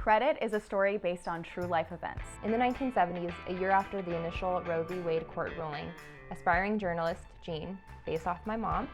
Credit is a story based on true life events. In the 1970s, a year after the initial Roe v. Wade court ruling, aspiring journalist Jeanne, based off my mom,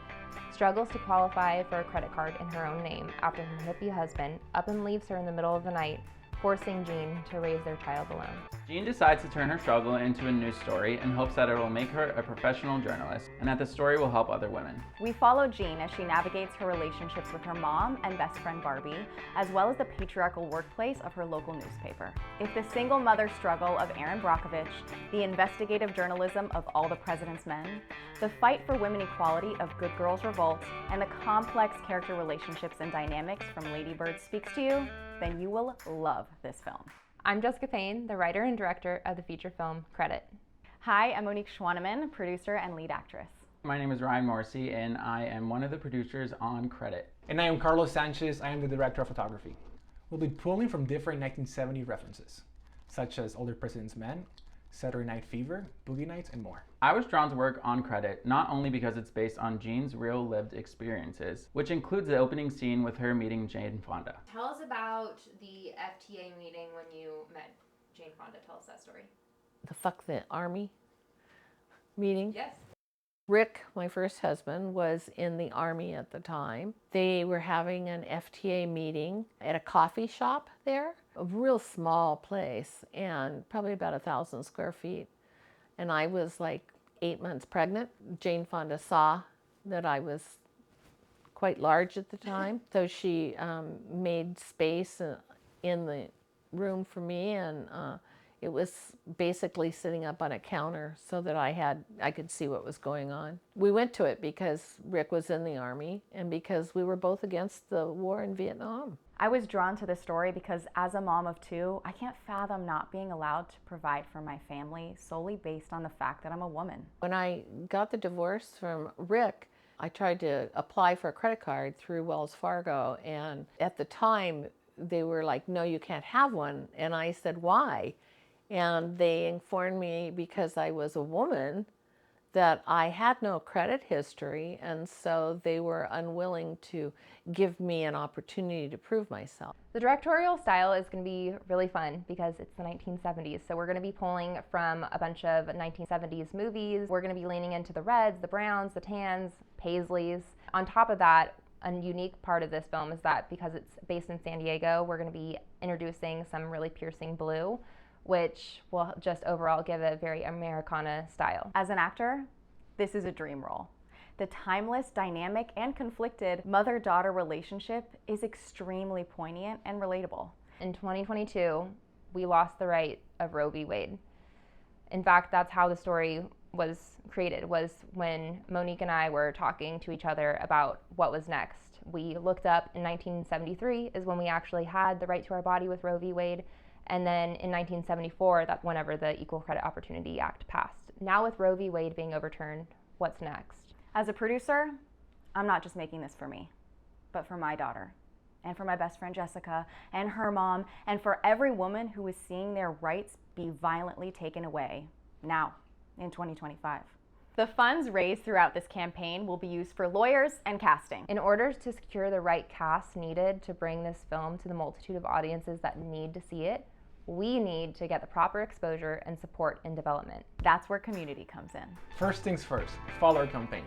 struggles to qualify for a credit card in her own name after her hippie husband up and leaves her in the middle of the night, forcing Jeanne to raise their child alone. Jeanne decides to turn her struggle into a news story in hopes that it will make her a professional journalist and that the story will help other women. We follow Jeanne as she navigates her relationships with her mom and best friend Barbie, as well as the patriarchal workplace of her local newspaper. If the single mother struggle of Erin Brockovich, the investigative journalism of All the President's Men, the fight for women equality of Good Girls Revolt, and the complex character relationships and dynamics from Lady Bird speaks to you, then you will love this film. I'm Jessica Payne, the writer and director of the feature film Credit. Hi, I'm Monique Schwaneman, producer and lead actress. My name is Ryan Morrissey and I am one of the producers on Credit. And I am Carlos Sanchez, I am the director of photography. We'll be pulling from different 1970 references, such as All the President's Men, Saturday Night Fever, Boogie Nights, and more. I was drawn to work on Credit not only because it's based on Jeanne's real lived experiences, which includes the opening scene with her meeting Jane Fonda. Tell us about the FTA meeting when you met Jane Fonda. Tell us that story. The fuck the army meeting? Yes. Rick, my first husband, was in the army at the time. They were having an FTA meeting at a coffee shop there, a real small place, and probably about 1,000 square feet. And I was like 8 months pregnant. Jane Fonda saw that I was quite large at the time, so she made space in the room for me, and it was basically sitting up on a counter so that I could see what was going on. We went to it because Rick was in the army and because we were both against the war in Vietnam. I was drawn to this story because as a mom of two, I can't fathom not being allowed to provide for my family solely based on the fact that I'm a woman. When I got the divorce from Rick, I tried to apply for a credit card through Wells Fargo, and at the time they were like, no, you can't have one. And I said, why? And they informed me because I was a woman that I had no credit history, and so they were unwilling to give me an opportunity to prove myself. The directorial style is going to be really fun because it's the 1970s, so we're going to be pulling from a bunch of 1970s movies. We're going to be leaning into the reds, the browns, the tans, paisleys. On top of that, a unique part of this film is that because it's based in San Diego, we're going to be introducing some really piercing blue, which will just overall give a very Americana style. As an actor, this is a dream role. The timeless, dynamic, and conflicted mother-daughter relationship is extremely poignant and relatable. In 2022, we lost the right of Roe v. Wade. In fact, that's how the story was created, was when Monique and I were talking to each other about what was next. We looked up in 1973 is when we actually had the right to our body with Roe v. Wade. And then in 1974, that's whenever the Equal Credit Opportunity Act passed. Now with Roe v. Wade being overturned, what's next? As a producer, I'm not just making this for me, but for my daughter, and for my best friend Jessica, and her mom, and for every woman who is seeing their rights be violently taken away now in 2025. The funds raised throughout this campaign will be used for lawyers and casting. In order to secure the right cast needed to bring this film to the multitude of audiences that need to see it, we need to get the proper exposure and support in development. That's where community comes in. First things first, follow our campaign.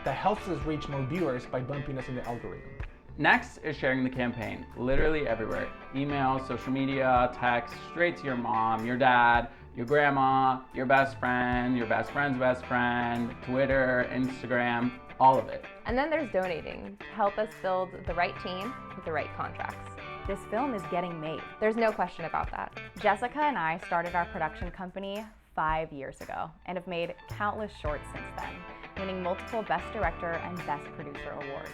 That helps us reach more viewers by bumping us in the algorithm. Next is sharing the campaign, literally everywhere. Email, social media, text, straight to your mom, your dad, your grandma, your best friend's best friend, Twitter, Instagram, all of it. And then there's donating to help us build the right team with the right contracts. This film is getting made. There's no question about that. Jessica and I started our production company 5 years ago and have made countless shorts since then, winning multiple Best Director and Best Producer awards.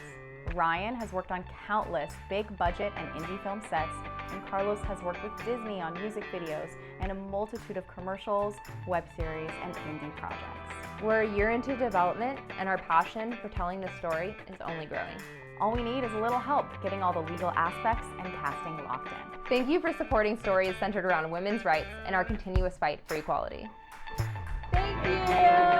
Ryan has worked on countless big budget and indie film sets, and Carlos has worked with Disney on music videos and a multitude of commercials, web series, and indie projects. We're a year into development, and our passion for telling this story is only growing. All we need is a little help getting all the legal aspects and casting locked in. Thank you for supporting stories centered around women's rights and our continuous fight for equality. Thank you!